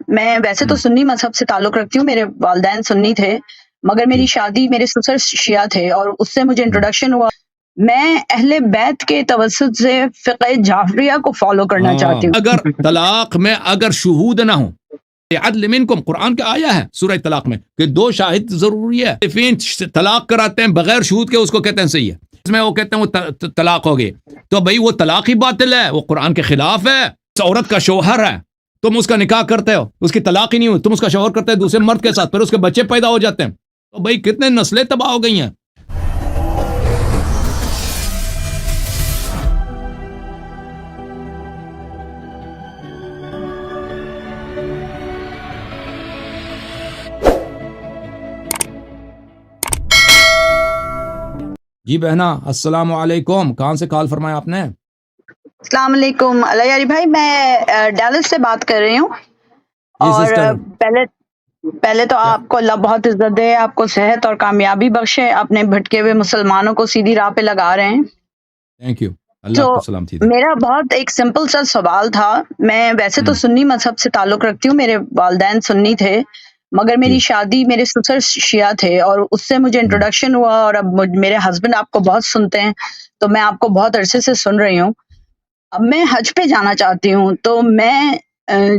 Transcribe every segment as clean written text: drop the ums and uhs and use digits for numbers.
میں ویسے تو ہم، سنی مذہب سے تعلق رکھتی ہوں، میرے والدین سنی تھے، مگر جی میری شادی میرے سسر شیعہ تھے اور اس سے مجھے ہم، انٹروڈکشن ہوا۔ میں اہل بیت کے توسط سے فقہ جعفریہ کو فالو کرنا ہاں چاہتی اگر ہوں۔ طلاق میں اگر شہود نہ ہوں، عدل منکم قرآن کا آیا ہے سورہ طلاق میں کہ 2 شاہد ضروری ہے۔ فین طلاق کراتے ہیں بغیر شہود کے، اس کو کہتے ہیں صحیح ہے، اس میں وہ کہتے ہیں وہ طلاق ہو گئی، تو بھئی وہ طلاق ہی باطل ہے، وہ قرآن کے خلاف ہے۔ اس عورت کا شوہر ہے، تم اس کا نکاح کرتے ہو، اس کی طلاق ہی نہیں ہوئی، تم اس کا شوہر کرتے ہو دوسرے مرد کے ساتھ، پھر اس کے بچے پیدا ہو جاتے ہیں، تو بھئی کتنے نسلیں تباہ ہو گئی ہیں۔ جی بہنا السلام علیکم، کہاں سے کال فرمایا آپ نے؟ السلام علیکم علی بھائی، میں ڈیلس سے بات کر رہی ہوں، جی اور سسٹر، پہلے تو کیا آپ کو اللہ بہت عزت دے، آپ کو صحت اور کامیابی بخشے، اپنے بھٹکے ہوئے مسلمانوں کو سیدھی راہ پہ لگا رہے ہیں۔ تھینک یو، اللہ تو آپ کو سلامتی دے۔ میرا بہت ایک سمپل سا سوال تھا۔ میں ویسے تو ہم، سنی مذہب سے تعلق رکھتی ہوں، میرے والدین سنی تھے، مگر جی میری شادی میرے سسر شیعہ تھے اور اس سے مجھے ہم، انٹروڈکشن ہوا، اور اب میرے ہسبینڈ آپ کو بہت سنتے ہیں، تو میں آپ کو بہت عرصے سے سن رہی ہوں۔ اب میں حج پہ جانا چاہتی ہوں، تو میں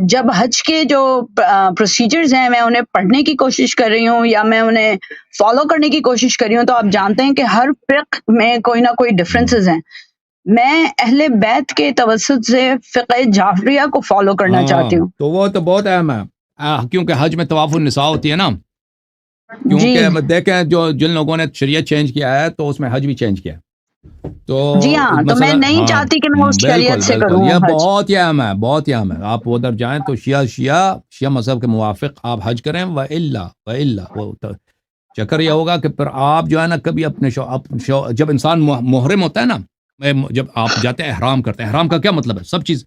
جب حج کے جو پروسیجرز ہیں میں انہیں پڑھنے کی کوشش کر رہی ہوں یا میں انہیں فالو کرنے کی کوشش کر رہی ہوں، تو آپ جانتے ہیں کہ ہر فقہ میں کوئی نہ کوئی ہم، ڈفرینسز ہیں۔ میں اہل بیت کے توسط سے فقہ جعفریہ کو فالو کرنا ہاں چاہتی ہوں۔ تو وہ تو بہت اہم ہے، کیونکہ حج میں طواف النساء ہوتی ہے نا، جی کیونکہ دیکھیں جن لوگوں نے شریعت چینج کیا ہے تو اس میں حج بھی چینج کیا ہے، تو جی ہاں، تو میں مثلا نہیں ہاں چاہتی کہ میں اس بالکل شریعت سے بالکل، کروں یہ حج۔ بہت ہی اہم ہے، بہت ہی اہم ہے۔ آپ ادھر جائیں تو شیعہ مذہب کے موافق آپ حج کریں، و الا وہ چکر یہ ہوگا کہ پھر آپ جو ہے نا کبھی اپنے جب انسان محرم ہوتا ہے نا، جب آپ جاتے ہیں احرام کرتے ہیں، احرام کا کیا مطلب ہے؟ سب چیز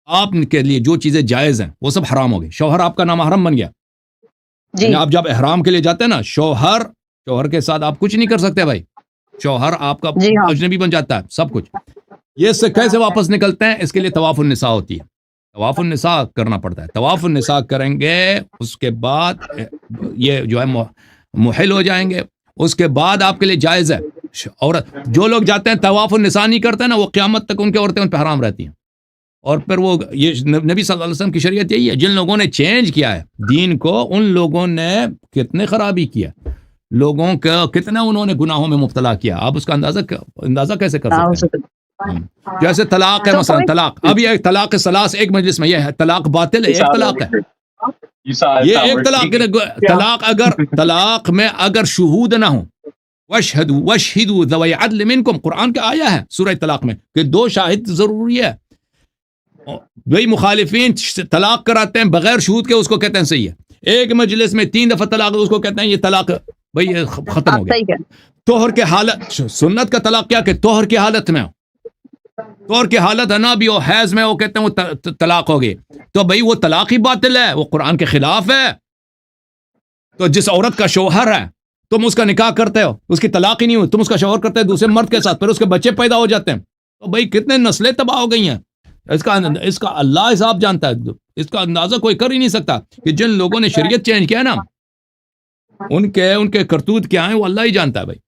آپ کے لیے جو چیزیں جائز ہیں وہ سب حرام ہو گئی، شوہر آپ کا نامحرم بن گیا، جی یعنی آپ جب احرام کے لیے جاتے ہیں نا، شوہر کے ساتھ آپ کچھ نہیں کر سکتے بھائی، شوہر آپ کا جی ہاں، اجنبی بن جاتا ہے سب کچھ۔ یہ اس سے کیسے واپس نکلتے ہیں؟ اس کے لیے طواف النساء ہوتی ہے، طواف النساء کرنا پڑتا ہے، طواف النساء کریں گے، اس کے بعد یہ جو ہے محل ہو جائیں گے، اس کے بعد آپ کے لیے جائز ہے۔ اور جو لوگ جاتے ہیں طواف النساء نہیں کرتے نا، وہ قیامت تک ان کے عورتیں ان پہ حرام رہتی ہیں، اور پھر وہ یہ نبی صلی اللہ علیہ وسلم کی شریعت یہی ہے، جن لوگوں نے چینج کیا ہے دین کو، ان لوگوں نے کتنے خرابی کیا، لوگوں کا کتنا انہوں نے گناہوں میں مبتلا کیا، آپ اس کا اندازہ کیسے کر سکتے ہیں؟ ہم، جیسے طلاق ہے، تو مثلا کوئی طلاق، اب یہ ایک طلاق ثلاث ایک مجلس میں، یہ ہے طلاق باطل ہے، ایک طلاق ہے، یہ ایک طلاق ہے۔ طلاق میں اگر شہود نہ ہوں، وشہدوا ذوی عدل منکم قرآن کا آیا ہے سورہ طلاق میں کہ 2 شاہد ضروری ہے۔ وہی مخالفین طلاق کراتے ہیں بغیر شہود کے، اس کو کہتے ہیں صحیح ہے، ایک مجلس میں 3 دفعہ طلاق، اس کو کہتے ہیں یہ طلاق بھئی یہ ختم آپ ہو گیا۔ صحیح کہیں۔ طہر کے حالت، سنت کا طلاق کیا کہ طہر کی حالت میں ہو، طہر کی حالت ہے نا بھی، وہ حیض میں وہ کہتے ہیں وہ طلاق ہو گئی، تو بھئی وہ طلاق ہی باطل ہے، وہ قرآن کے خلاف ہے۔ تو جس عورت کا شوہر ہے، تم اس کا نکاح کرتے ہو، اس کی طلاق ہی نہیں ہوئی، تم اس کا شوہر کرتے ہو دوسرے مرد کے ساتھ، پھر اس کے بچے پیدا ہو جاتے ہیں، تو بھئی کتنے نسلیں تباہ ہو گئی ہیں۔ اس کا اللہ حساب جانتا ہے، اس کا اندازہ کوئی کر ہی نہیں سکتا کہ جن لوگوں نے شریعت چینج کیا ہے نا، ان کے کرتوت کیا ہیں وہ اللہ ہی جانتا ہے بھائی۔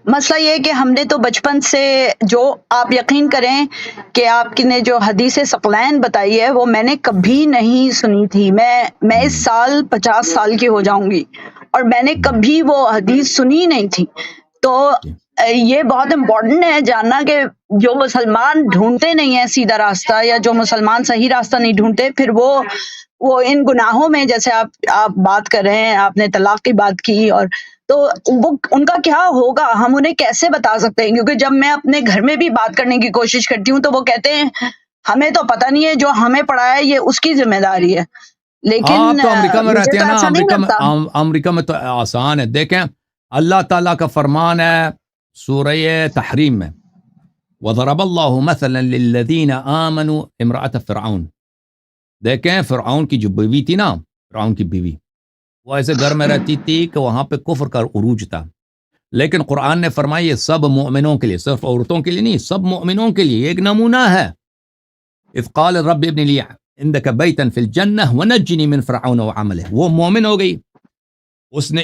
مسئلہ یہ ہے کہ ہم نے تو بچپن سے، جو آپ یقین کریں کہ آپ نے جو حدیث ثقلین بتائی ہے وہ میں نے کبھی نہیں سنی تھی۔ میں اس سال 50 سال کی ہو جاؤں گی اور میں نے کبھی وہ حدیث سنی نہیں تھی۔ تو یہ بہت امپورٹنٹ ہے جاننا کہ جو مسلمان ڈھونڈتے نہیں ہیں سیدھا راستہ، یا جو مسلمان صحیح راستہ نہیں ڈھونڈتے، پھر وہ ان گناہوں میں، جیسے آپ بات کر رہے ہیں، آپ نے طلاق کی بات کی، اور تو وہ ان کا کیا ہوگا، ہم انہیں کیسے بتا سکتے ہیں؟ کیونکہ جب میں اپنے گھر میں بھی بات کرنے کی کوشش کرتی ہوں تو وہ کہتے ہیں ہمیں تو پتہ نہیں ہے، جو ہمیں پڑھا ہے یہ اس کی ذمہ داری ہے۔ لیکن آپ تو امریکہ میں مجھے رہتے ہیں تو نا، ایسا نہیں لگتا۔ امریکہ میں تو آسان ہے، دیکھیں اللہ تعالیٰ کا فرمان ہے سورہ تحریم میں، وَضَرَبَ اللَّهُ مَثَلًا لِلَّذِينَ آمَنُوا امرأة فرعون، دیکھیں فرعون کی جو بیوی تھی نا، فرعون کی بیوی، وہ ایسے گھر میں رہتی تھی کہ وہاں پہ کفر کا عروج تھا، لیکن قرآن نے فرمایا یہ سب مومنوں کے لیے، صرف عورتوں کے لیے نہیں، سب مومنوں کے لیے ایک نمونہ ہے۔ اذ قال رب ابن لی عندك بیتا فی الجنہ ونجنی من فرعون وعملہ. وہ مومن ہو گئی, اس نے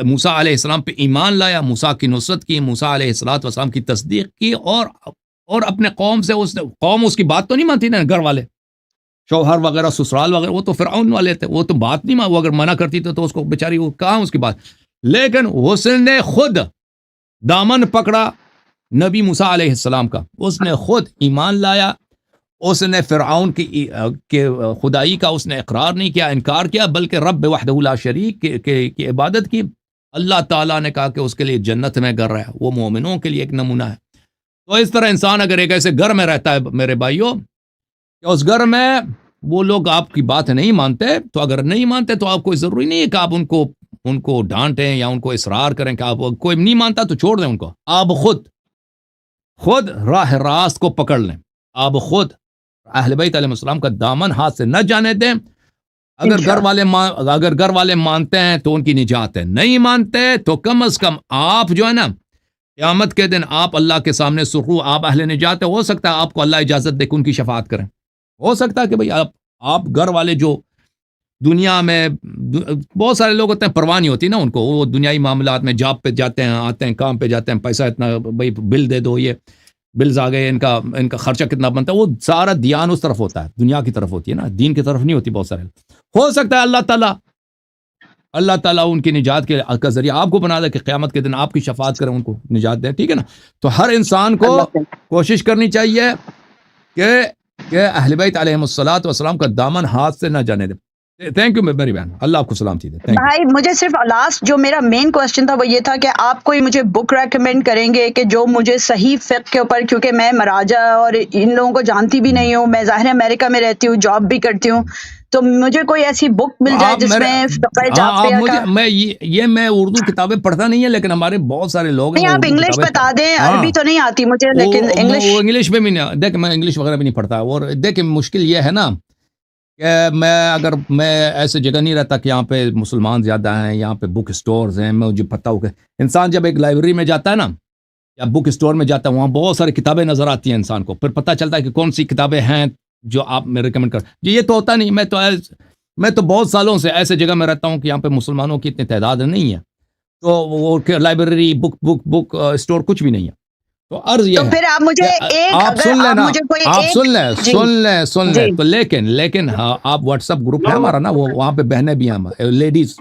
موسیٰ علیہ السلام پہ ایمان لایا, موسیٰ کی نصرت کی, موسیٰ علیہ السلام کی تصدیق کی, اور اپنے قوم سے قوم اس کی بات تو نہیں مانتی نا, گھر والے شوہر وغیرہ سسرال وغیرہ, وہ تو فرعون والے تھے, وہ تو بات نہیں وہ اگر منع کرتی تو اس کو بیچاری وہ کہاں اس کی بات. لیکن اس نے خود دامن پکڑا نبی موسیٰ علیہ السلام کا, اس نے خود ایمان لایا, اس نے فرعون کی خدائی کا اس نے اقرار نہیں کیا, انکار کیا, بلکہ رب وحدہ لا شریک کی عبادت کی. اللہ تعالیٰ نے کہا کہ اس کے لیے جنت میں گھر ہے, وہ مومنوں کے لیے ایک نمونہ ہے. تو اس طرح انسان اگر ایک ایسے گھر میں رہتا ہے میرے بھائیوں, کہ اس گھر میں وہ لوگ آپ کی بات نہیں مانتے, تو اگر نہیں مانتے تو آپ کو ضروری نہیں ہے کہ آپ ان کو ڈانٹیں یا ان کو اصرار کریں کہ آپ کوئی نہیں مانتا تو چھوڑ دیں ان کو. آپ خود راہ راست کو پکڑ لیں, آپ خود اہل بیت علیہ السلام کا دامن ہاتھ سے نہ جانے دیں. اگر گھر والے مانتے ہیں تو ان کی نجات ہے, نہیں مانتے تو کم از کم آپ جو ہے نا قیامت کے دن آپ اللہ کے سامنے سرخرو, آپ اہل نجات ہے. ہو سکتا ہے آپ کو اللہ اجازت دے کہ ان کی شفاعت کریں, ہو سکتا ہے کہ بھئی آپ گھر والے جو دنیا میں بہت سارے لوگ ہوتے ہیں پرواہ نہیں ہوتی نا ان کو, وہ دنیائی معاملات میں جاب پہ جاتے ہیں, آتے ہیں, کام پہ جاتے ہیں, پیسہ اتنا بھئی بل دے دو, یہ بلز آ گئے, ان کا خرچہ کتنا بنتا ہے, وہ سارا دھیان اس طرف ہوتا ہے, دنیا کی طرف ہوتی ہے نا, دین کی طرف نہیں ہوتی. بہت سارے ہو سکتا ہے اللہ تعالیٰ ان کی نجات کا ذریعہ آپ کو بنا دے کہ قیامت کے دن آپ کی شفاعت کریں, ان کو نجات دیں, ٹھیک ہے نا. تو ہر انسان کو کوشش کرنی چاہیے کہ اہل بیت علیہم الصلوۃ والسلام کا دامن ہاتھ سے نہ جانے دے. تھینک یو میری بہن, اللہ آپ کو سلامتی دے. بھائی مجھے صرف لاسٹ جو میرا مین کوسچن تھا وہ یہ تھا کہ آپ کوئی مجھے بک ریکمینڈ کریں گے کہ جو مجھے صحیح فقہ کے اوپر, کیونکہ میں مراجع اور ان لوگوں کو جانتی بھی نہیں ہوں, میں ظاہر امریکہ میں رہتی ہوں, جاب بھی کرتی ہوں, تو مجھے کوئی ایسی بک مل جائے جس میں فقہ جعفریہ کا. میں اردو کتابیں پڑھتا نہیں ہے, لیکن ہمارے بہت سارے لوگ نہیں, آپ انگلش بتا دیں, عربی تو نہیں آتی مجھے, لیکن انگلش میں بھی نہیں, دیکھ میں انگلش وغیرہ بھی نہیں پڑھتا. اور دیکھ مشکل یہ ہے نا کہ میں ایسے جگہ نہیں رہتا کہ یہاں پہ مسلمان زیادہ ہیں, یہاں پہ بک سٹورز ہیں, مجھے پتہ ہو کہ انسان جب ایک لائبریری میں جاتا ہے نا یا بک سٹور میں جاتا ہے, وہاں بہت ساری کتابیں نظر آتی ہیں انسان کو, پھر پتہ چلتا ہے کہ کون سی کتابیں ہیں جو آپ میں ریکمنڈ کر. یہ تو ہوتا نہیں, میں تو بہت سالوں سے ایسے جگہ میں رہتا ہوں کہ یہاں پہ مسلمانوں کی اتنی تعداد نہیں ہے, تو وہ لائبریری بک سٹور کچھ بھی نہیں ہے. تو عرض یہ ہے پھر آپ مجھے آپ سن لیں تو لیکن آپ واٹس ایپ گروپ ہے ہمارا نا, وہ وہاں پہ بہنیں بھی ہیں, لیڈیز,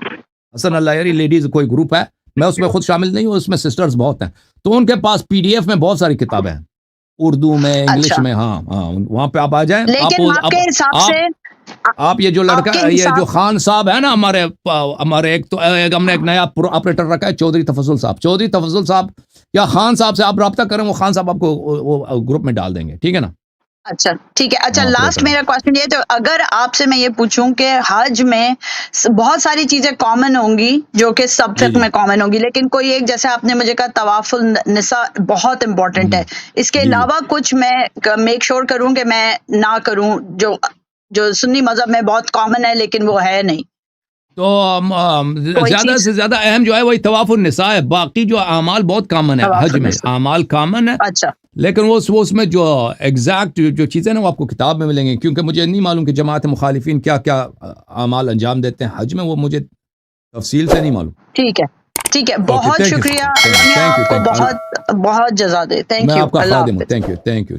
حسن اللہ یاری لیڈیز کوئی گروپ ہے, میں اس میں خود شامل نہیں ہوں, اس میں سسٹرز بہت ہیں, تو ان کے پاس PDF میں بہت ساری کتابیں ہیں, اردو میں, انگلش میں. ہاں وہاں پہ آپ آ جائیں. آپ یہ جو لڑکا, یہ جو خان صاحب ہے نا ہمارے ایک تو ہم نے ایک نیا آپریٹر رکھا ہے, چودھری تفضل صاحب یا خان صاحب سے آپ رابطہ کریں, وہ خان صاحب آپ کو وہ گروپ میں ڈال دیں گے, ٹھیک ہے نا. اچھا ٹھیک ہے. اچھا لاسٹ میرا کوشچن یہ, تو اگر آپ سے میں یہ پوچھوں کہ حج میں بہت ساری چیزیں کامن ہوں گی جو کہ سب فقہ میں کامن ہوں گی, لیکن کوئی ایک, جیسے آپ نے مجھے کہا طواف النساء بہت امپورٹنٹ ہے, اس کے علاوہ کچھ میں میک شور کروں کہ میں نہ کروں جو سنی مذہب میں بہت کامن ہے لیکن وہ ہے نہیں. تو زیادہ سے زیادہ اہم جو ہے وہی طواف النساء ہے. باقی جو اعمال بہت کامن ہے, حج میں اعمال کامن ہے. اچھا, لیکن وہ اس میں جو ایگزیکٹ جو چیزیں نا وہ آپ کو کتاب میں ملیں گی, کیونکہ مجھے نہیں معلوم کہ جماعت مخالفین کیا اعمال انجام دیتے ہیں حج میں, وہ مجھے تفصیل سے نہیں معلوم. ٹھیک ہے, بہت شکریہ, آپ کو بہت جزا دے. تھینک یو, اللہ حافظ. Thank you.